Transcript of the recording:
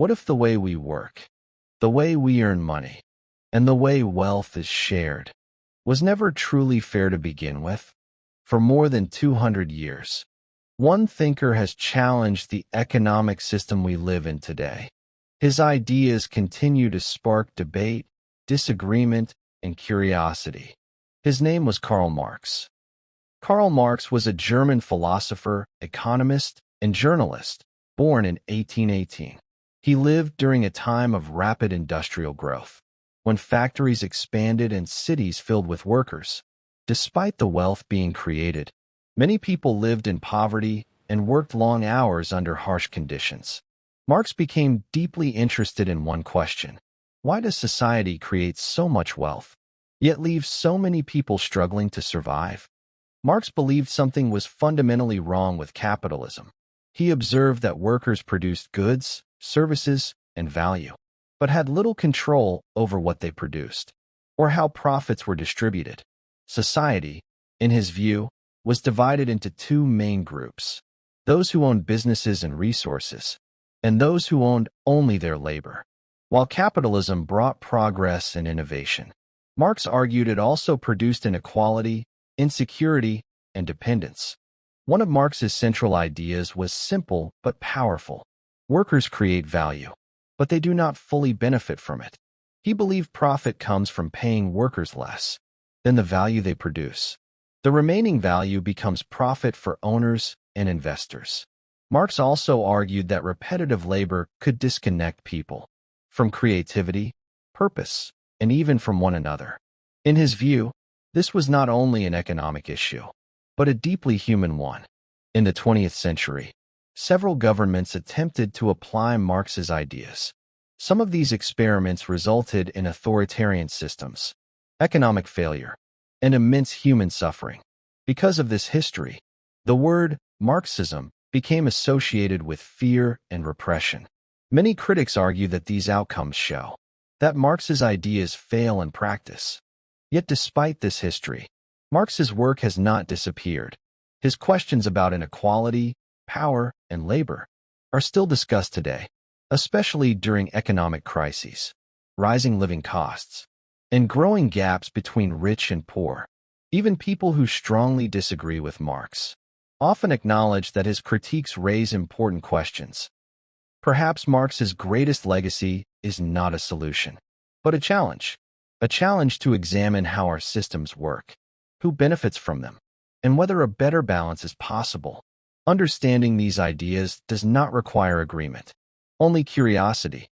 What if the way we work, the way we earn money, and the way wealth is shared was never truly fair to begin with? For more than 200 years, one thinker has challenged the economic system we live in today. His ideas continue to spark debate, disagreement, and curiosity. His name was Karl Marx. Karl Marx was a German philosopher, economist, and journalist, born in 1818. He lived during a time of rapid industrial growth, when factories expanded and cities filled with workers. Despite the wealth being created, many people lived in poverty and worked long hours under harsh conditions. Marx became deeply interested in one question: why does society create so much wealth, yet leave so many people struggling to survive? Marx believed something was fundamentally wrong with capitalism. He observed that workers produced goods, services, and value, but had little control over what they produced, or how profits were distributed. Society, in his view, was divided into two main groups: those who owned businesses and resources, and those who owned only their labor. While capitalism brought progress and innovation, Marx argued it also produced inequality, insecurity, and dependence. One of Marx's central ideas was simple but powerful: workers create value, but they do not fully benefit from it. He believed profit comes from paying workers less than the value they produce. The remaining value becomes profit for owners and investors. Marx also argued that repetitive labor could disconnect people from creativity, purpose, and even from one another. In his view, this was not only an economic issue, but a deeply human one. In the 20th century, several governments attempted to apply Marx's ideas. Some of these experiments resulted in authoritarian systems, economic failure, and immense human suffering. Because of this history, the word Marxism became associated with fear and repression. Many critics argue that these outcomes show that Marx's ideas fail in practice. Yet despite this history, Marx's work has not disappeared. His questions about inequality, power, and labor are still discussed today, especially during economic crises, rising living costs, and growing gaps between rich and poor. Even people who strongly disagree with Marx often acknowledge that his critiques raise important questions. Perhaps Marx's greatest legacy is not a solution, but a challenge to examine how our systems work, who benefits from them, and whether a better balance is possible. Understanding these ideas does not require agreement, only curiosity.